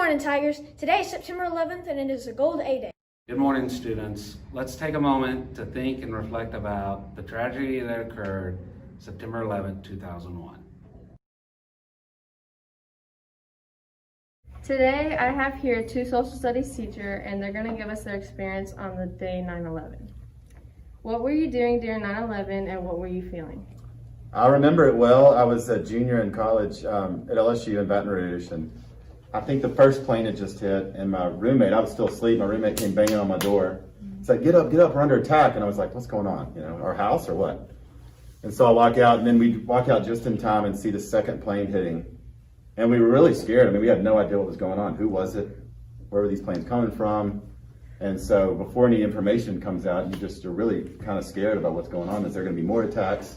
morning, Tigers. Today is September 11th, and it is a Gold A Day. Good morning, students. Let's take a moment to think and reflect about the tragedy that occurred September 11th, 2001. Today, I have here two social studies teachers, and they're going to give us their experience on the day 9/11. What were you doing during 9/11, and what were you feeling? I remember it well. I was a junior in college at LSU in Baton Rouge, and I think the first plane had just hit, and my roommate, I was still asleep, my roommate came banging on my door. He's like, get up, we're under attack. And I was like, what's going on? You know, our house or what? And so I walk out, and then we walk out just in time and see the second plane hitting. And we were really scared. I mean, we had no idea what was going on. Who was it? Where were these planes coming from? And so before any information comes out, you just are really kind of scared about what's going on. Is there going to be more attacks?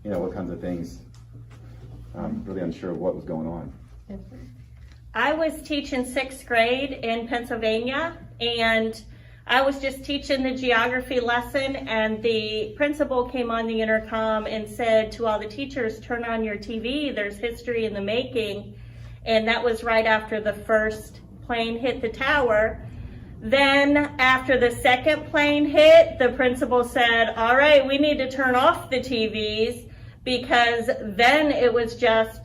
You know, what kinds of things? I'm really unsure of what was going on. I was teaching 6th grade in Pennsylvania, and I was just teaching the geography lesson, and the principal came on the intercom and said to all the teachers, turn on your TV, there's history in the making. And that was right after the first plane hit the tower. Then after the second plane hit, the principal said, all right, we need to turn off the TVs, because then it was just,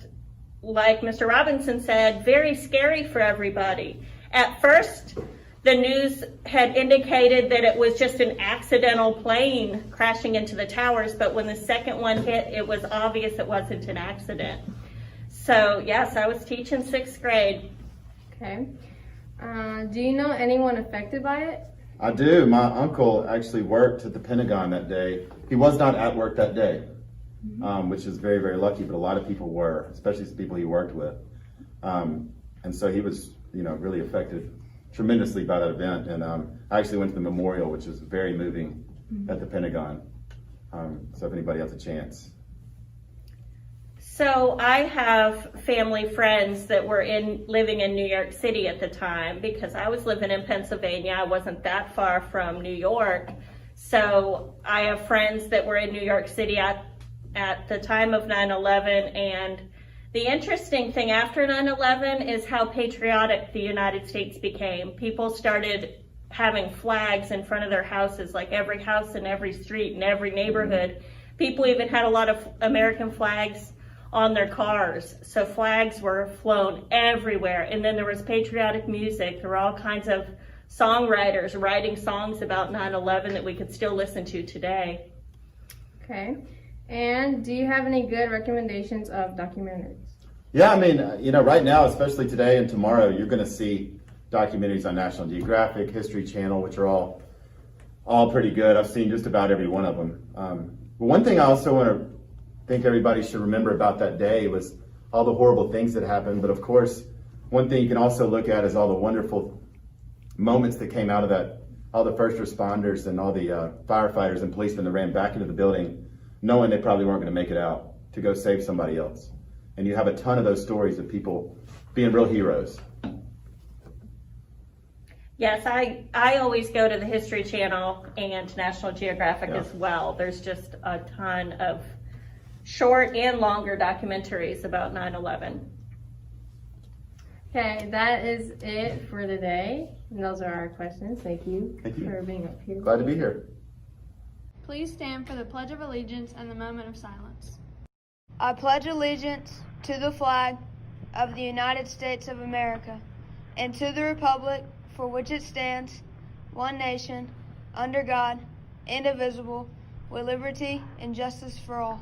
like Mr. Robinson said, very scary for everybody. At first, the news had indicated that it was just an accidental plane crashing into the towers, but when the second one hit, it was obvious it wasn't an accident. So yes, I was teaching 6th grade. Okay. Do you know anyone affected by it? I do. My uncle actually worked at the Pentagon that day. He was not at work that day, which is very, very lucky, but a lot of people were, especially the people he worked with. And so he was, really affected tremendously by that event. And I actually went to the memorial, which is very moving at the Pentagon. So if anybody has a chance. So I have family friends that were living in New York City at the time, because I was living in Pennsylvania. I wasn't that far from New York. So I have friends that were in New York City at the time of 9/11, and the interesting thing after 9/11 is how patriotic the United States became. People started having flags in front of their houses, like every house in every street in every neighborhood. People even had a lot of American flags on their cars. So flags were flown everywhere. And then there was patriotic music. There were all kinds of songwriters writing songs about 9/11 that we could still listen to today. Okay. And do you have any good recommendations of documentaries? Yeah, I mean, right now, especially today and tomorrow, you're going to see documentaries on National Geographic, History Channel, which are all pretty good. I've seen just about every one of them. But one thing I also want to think everybody should remember about that day was all the horrible things that happened. But of course, one thing you can also look at is all the wonderful moments that came out of that. All the first responders and all the firefighters and policemen that ran back into the building, knowing they probably weren't going to make it out, to go save somebody else. And you have a ton of those stories of people being real heroes. Yes, I always go to the History Channel and National Geographic as well. There's just a ton of short and longer documentaries about 9/11. Okay, that is it for today. And those are our questions. Thank you for being up here. Glad to be here. Please stand for the Pledge of Allegiance and the moment of silence. I pledge allegiance to the flag of the United States of America and to the republic for which it stands, one nation, under God, indivisible, with liberty and justice for all.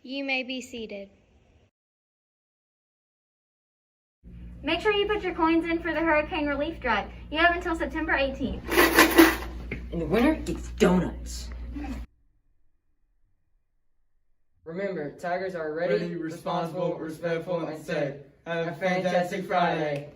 You may be seated. Make sure you put your coins in for the hurricane relief drive. You have until September 18th. And the winner gets donuts. Remember, Tigers are ready, responsible, respectful, and safe. Have a fantastic Friday.